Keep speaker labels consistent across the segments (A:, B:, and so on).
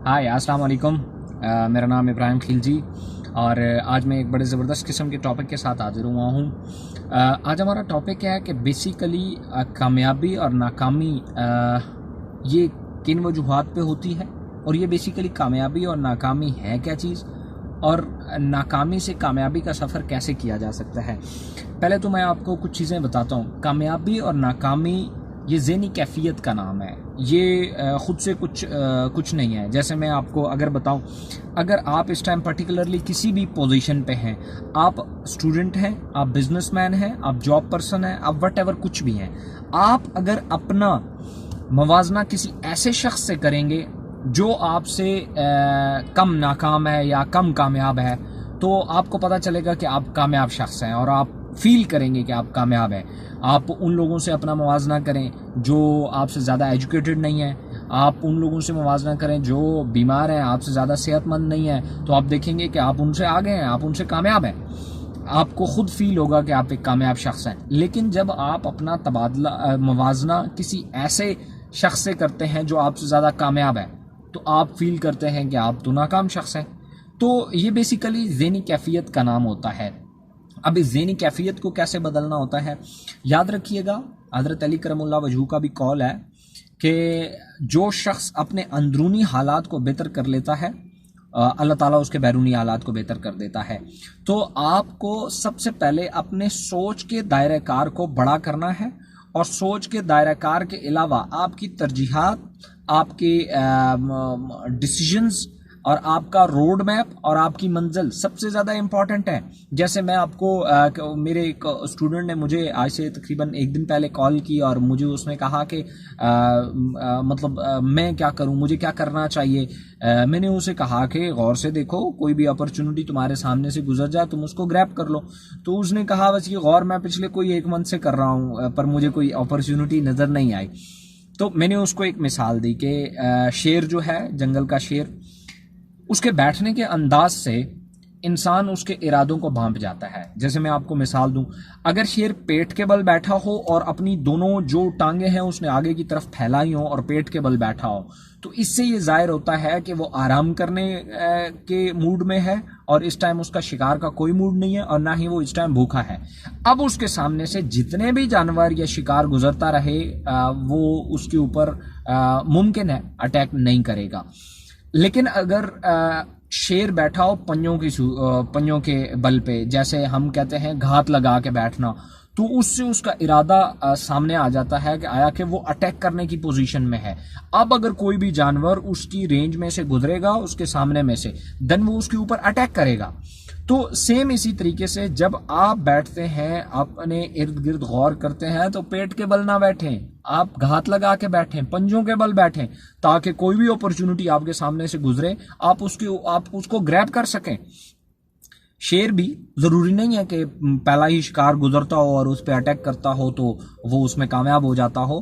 A: हाय अस्सलाम वालेकुम। मेरा नाम इब्राहिम खिलजी और आज मैं एक बड़े ज़बरदस्त किस्म के टॉपिक के साथ हाजिर हुआ हूँ। आज हमारा टॉपिक है कि बेसिकली कामयाबी और नाकामी ये किन वजूहात पे होती है, और ये बेसिकली कामयाबी और नाकामी है क्या चीज़, और नाकामी से कामयाबी का सफ़र कैसे किया जा सकता है। पहले तो मैं आपको कुछ चीज़ें बताता हूँ। कामयाबी और नाकामी ये ज़हनी कैफियत का नाम है, ये ख़ुद से कुछ नहीं है। जैसे मैं आपको अगर बताऊं, अगर आप इस टाइम पर्टिकुलरली किसी भी पोजीशन पे हैं, आप स्टूडेंट हैं, आप बिजनेसमैन हैं, आप जॉब पर्सन हैं, आप वट एवर कुछ भी हैं, आप अगर अपना मवाजना किसी ऐसे शख्स से करेंगे जो आपसे कम नाकाम है या कम कामयाब है, तो आपको पता चलेगा कि आप कामयाब शख्स हैं और आप फील करेंगे कि आप कामयाब हैं। आप उन लोगों से अपना मुवाजना करें जो आपसे ज़्यादा एजुकेटेड नहीं है, आप उन लोगों से मुवाजना करें जो बीमार हैं, आपसे ज़्यादा सेहतमंद नहीं है, तो आप देखेंगे कि आप उनसे आगे हैं, आप उनसे कामयाब हैं। आपको खुद फील होगा कि आप एक कामयाब शख्स हैं। लेकिन जब आप अपना तबादला मुवाजना किसी ऐसे शख्स से करते हैं जो आपसे ज़्यादा कामयाब है, तो आप फील करते हैं कि आप तो नाकाम शख्स हैं। तो ये बेसिकली ज़हनी कैफियत का नाम होता है। अब इस ज़हनी कैफियत को कैसे बदलना होता है, याद रखिएगा, हज़रत अली करमुल्लाह वजहू का भी कौल है कि जो शख्स अपने अंदरूनी हालात को बेहतर कर लेता है, अल्लाह ताला उसके बैरूनी हालात को बेहतर कर देता है। तो आपको सबसे पहले अपने सोच के दायरे कार को बड़ा करना है, और सोच के दायरा कार के अलावा आपकी तरजीहात, आपके डिसीजंस और आपका रोड मैप और आपकी मंजिल सबसे ज़्यादा इम्पॉर्टेंट है। जैसे मैं आपको मेरे एक स्टूडेंट ने मुझे आज से तकरीबन एक दिन पहले कॉल की और मुझे उसने कहा कि मैं क्या करूं, मुझे क्या करना चाहिए। मैंने उसे कहा कि गौर से देखो, कोई भी अपॉर्चुनिटी तुम्हारे सामने से गुजर जाए तुम उसको ग्रैब कर लो। तो उसने कहा बस ये गौर मैं पिछले कोई एक मंथ से कर रहा हूँ, पर मुझे कोई अपॉर्चुनिटी नज़र नहीं आई। तो मैंने उसको एक मिसाल दी कि शेर जो है, जंगल का शेर, उसके बैठने के अंदाज से इंसान उसके इरादों को भांप जाता है। जैसे मैं आपको मिसाल दूं, अगर शेर पेट के बल बैठा हो और अपनी दोनों जो टांगे हैं उसने आगे की तरफ फैलाई हो और पेट के बल बैठा हो, तो इससे ये जाहिर होता है कि वो आराम करने के मूड में है और इस टाइम उसका शिकार का कोई मूड नहीं है, और ना ही वो इस टाइम भूखा है। अब उसके सामने से जितने भी जानवर या शिकार गुजरता रहे, वो उसके ऊपर मुमकिन है अटैक नहीं करेगा। लेकिन अगर शेर बैठा हो पंजों के बल पे, जैसे हम कहते हैं घात लगा के बैठना, तो उससे उसका इरादा सामने आ जाता है कि आया कि वो अटैक करने की पोजीशन में है। अब अगर कोई भी जानवर उसकी रेंज में से गुजरेगा, उसके सामने में से, देन वो उसके ऊपर अटैक करेगा। तो सेम इसी तरीके से जब आप बैठते हैं, अपने इर्द गिर्द गौर करते हैं, तो पेट के बल ना बैठें, आप घात लगा के बैठें, पंजों के बल बैठें, ताकि कोई भी अपॉर्चुनिटी आपके सामने से गुजरे आप उसको ग्रैब कर सकें। शेर भी जरूरी नहीं है कि पहला ही शिकार गुजरता हो और उस पर अटैक करता हो तो वो उसमें कामयाब हो जाता हो।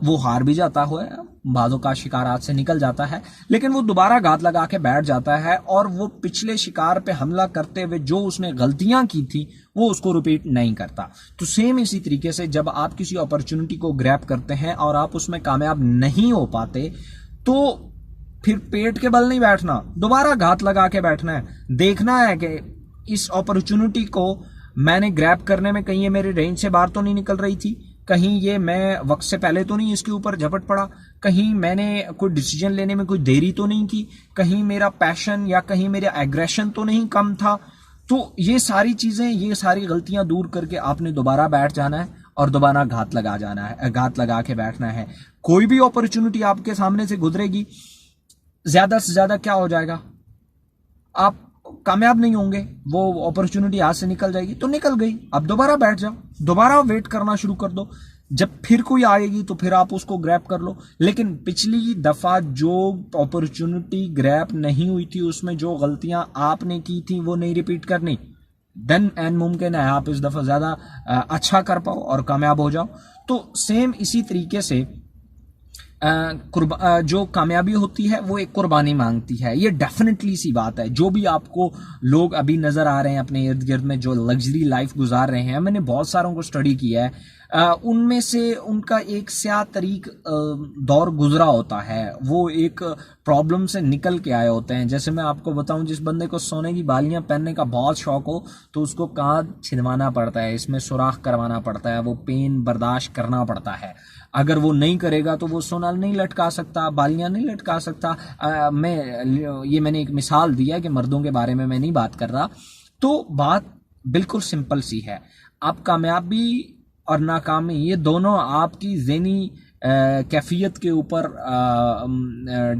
A: वो हार भी जाता हो, बाजों का शिकार हाथ से निकल जाता है, लेकिन वो दोबारा घात लगा के बैठ जाता है और वो पिछले शिकार पे हमला करते हुए जो उसने गलतियां की थी वो उसको रिपीट नहीं करता। तो सेम इसी तरीके से जब आप किसी अपॉर्चुनिटी को ग्रैब करते हैं और आप उसमें कामयाब नहीं हो पाते, तो फिर पेट के बल नहीं बैठना, दोबारा घात लगा के बैठना है। देखना है कि इस अपॉर्चुनिटी को मैंने ग्रैब करने में कहीं ये मेरे रेंज से बाहर तो नहीं निकल रही थी, कहीं ये मैं वक्त से पहले तो नहीं इसके ऊपर झपट पड़ा, कहीं मैंने कोई डिसीजन लेने में कोई देरी तो नहीं की, कहीं मेरा पैशन या कहीं मेरा एग्रेशन तो नहीं कम था। तो ये सारी चीजें, ये सारी गलतियां दूर करके आपने दोबारा बैठ जाना है और दोबारा घात लगा के बैठना है। कोई भी अपॉर्चुनिटी आपके सामने से गुजरेगी, ज्यादा से ज्यादा क्या हो जाएगा, आप कामयाब नहीं होंगे, वो अपॉर्चुनिटी हाथ से निकल जाएगी तो निकल गई। अब दोबारा बैठ जाओ, दोबारा वेट करना शुरू कर दो, जब फिर कोई आएगी तो फिर आप उसको ग्रैब कर लो। लेकिन पिछली दफा जो अपॉर्चुनिटी ग्रैब नहीं हुई थी, उसमें जो गलतियां आपने की थी वो नहीं रिपीट करनी। देन एंड मुमकिन है आप इस दफा ज्यादा अच्छा कर पाओ और कामयाब हो जाओ। तो सेम इसी तरीके से जो कामयाबी होती है वो एक कुर्बानी मांगती है। ये डेफिनेटली सी बात है। जो भी आपको लोग अभी नजर आ रहे हैं अपने इर्द गिर्द में जो लग्जरी लाइफ गुजार रहे हैं, मैंने बहुत सारों को स्टडी किया है, उनमें से उनका एक स्या तरीक दौर गुजरा होता है, वो एक प्रॉब्लम से निकल के आए होते हैं। जैसे मैं आपको बताऊं, जिस बंदे को सोने की बालियां पहनने का बहुत शौक हो तो उसको कांच छिदवाना पड़ता है, इसमें सुराख करवाना पड़ता है, वो पेन बर्दाश्त करना पड़ता है। अगर वो नहीं करेगा तो वो सोना नहीं लटका सकता, बालियां नहीं लटका सकता। मैंने एक मिसाल दिया कि मर्दों के बारे में मैं नहीं बात कर रहा। तो बात बिल्कुल सिंपल सी है, आप कामयाबी और नाकामी ये दोनों आपकी ज़हनी कैफियत के ऊपर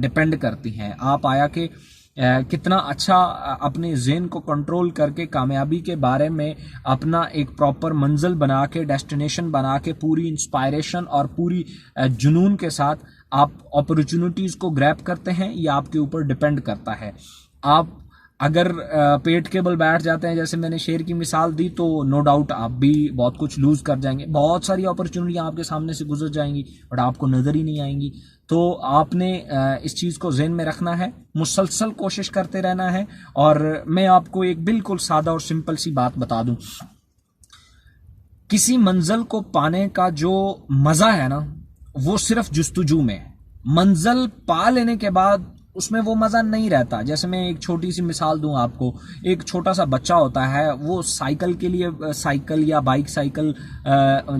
A: डिपेंड करती हैं। आप आया कि कितना अच्छा अपने ज़हन को कंट्रोल करके कामयाबी के बारे में अपना एक प्रॉपर मंजिल बना के, डेस्टिनेशन बना के, पूरी इंस्पायरेशन और पूरी जुनून के साथ आप अपॉर्चुनिटीज़ को ग्रैब करते हैं, ये आपके ऊपर डिपेंड करता है। आप अगर पेट के बल बैठ जाते हैं, जैसे मैंने शेर की मिसाल दी, तो नो डाउट आप भी बहुत कुछ लूज कर जाएंगे, बहुत सारी अपॉर्चुनिटियां आपके सामने से गुजर जाएंगी बट आपको नजर ही नहीं आएंगी। तो आपने इस चीज को ज़हन में रखना है, मुसलसल कोशिश करते रहना है। और मैं आपको एक बिल्कुल सादा और सिंपल सी बात बता दूं, किसी मंजिल को पाने का जो मजा है ना, वो सिर्फ जुस्तजू में है। मंजिल पा लेने के बाद उसमें वो मजा नहीं रहता। जैसे मैं एक छोटी सी मिसाल दूं आपको, एक छोटा सा बच्चा होता है, वो साइकिल के लिए, साइकिल या बाइक साइकिल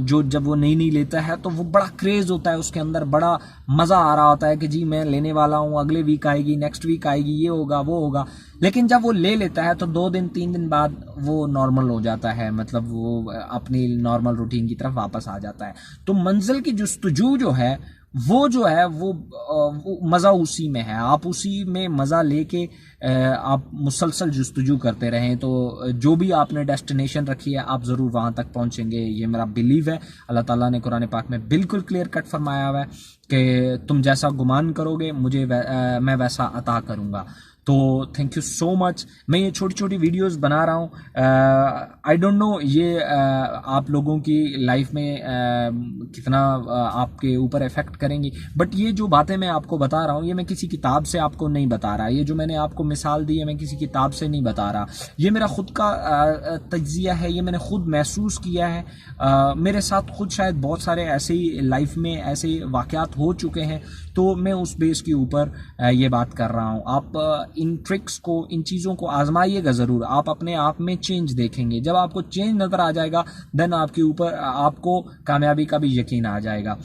A: जो जब वो नई नई लेता है तो वो बड़ा क्रेज होता है उसके अंदर, बड़ा मजा आ रहा होता है कि जी मैं लेने वाला हूँ, अगले वीक आएगी, नेक्स्ट वीक आएगी, ये होगा वो होगा। लेकिन जब वो ले लेता है तो 2 दिन 3 दिन बाद वो नॉर्मल हो जाता है, मतलब वो अपनी नॉर्मल रूटीन की तरफ वापस आ जाता है। तो मंजिल की जुस्तजू जो है वो मज़ा उसी में है। आप उसी में मज़ा लेके आप मुसलसल जुस्तजू करते रहें तो जो भी आपने डेस्टिनेशन रखी है आप ज़रूर वहाँ तक पहुँचेंगे, ये मेरा बिलीव है। अल्लाह ताला ने कुरान पाक में बिल्कुल क्लियर कट फरमाया हुआ है कि तुम जैसा गुमान करोगे मुझे मैं वैसा अता करूँगा। तो थैंक यू सो मच। मैं ये छोटी छोटी वीडियोस बना रहा हूँ, आई डोंट नो ये आप लोगों की लाइफ में कितना आपके ऊपर इफेक्ट करेंगी, बट ये जो बातें मैं आपको बता रहा हूँ ये मैं किसी किताब से आपको नहीं बता रहा। ये जो मैंने आपको मिसाल दी है मैं किसी किताब से नहीं बता रहा, ये मेरा खुद का तज्जिया है, ये मैंने खुद महसूस किया है। मेरे साथ खुद शायद बहुत सारे ऐसे ही लाइफ में ऐसे वाक़यात हो चुके हैं, तो मैं उस बेस के ऊपर ये बात कर रहा हूँ। आप इन ट्रिक्स को, इन चीज़ों को आजमाइएगा ज़रूर, आप अपने आप में चेंज देखेंगे। जब आपको चेंज नज़र आ जाएगा देन आपके ऊपर आपको कामयाबी का भी यकीन आ जाएगा।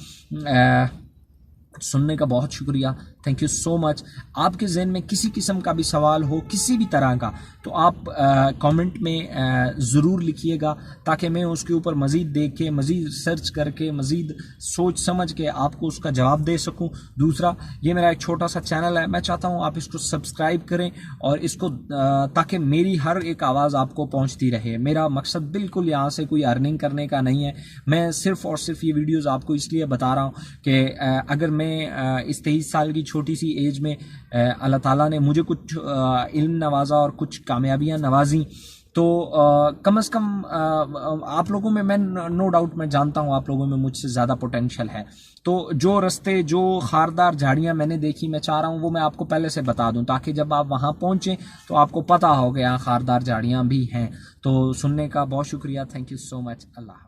A: सुनने का बहुत शुक्रिया, थैंक यू सो मच। आपके जहन में किसी किस्म का भी सवाल हो किसी भी तरह का तो आप कमेंट में ज़रूर लिखिएगा ताकि मैं उसके ऊपर मज़ीद देख के, मज़ीद सर्च करके, मज़ीद सोच समझ के आपको उसका जवाब दे सकूं। दूसरा, ये मेरा एक छोटा सा चैनल है, मैं चाहता हूं आप इसको सब्सक्राइब करें और इसको ताकि मेरी हर एक आवाज़ आपको पहुंचती रहे। मेरा मकसद बिल्कुल यहाँ से कोई अर्निंग करने का नहीं है, मैं सिर्फ़ और सिर्फ ये वीडियोज़ आपको इसलिए बता रहा हूँ कि अगर मैं इस 23 साल की छोटी सी एज में अल्लाह ताला ने मुझे कुछ इल्म नवाजा और कुछ कामयाबियां नवाजी, तो कम से कम आप लोगों में, मैं नो डाउट मैं जानता हूँ आप लोगों में मुझसे ज़्यादा पोटेंशियल है। तो जो रास्ते, जो खारदार झाड़ियाँ मैंने देखी, मैं चाह रहा हूँ वो मैं आपको पहले से बता दूँ ताकि जब आप वहाँ पहुँचें तो आपको पता हो कि यहाँ खारदार झाड़ियाँ भी हैं। तो सुनने का बहुत शुक्रिया, thank you so much. Allah.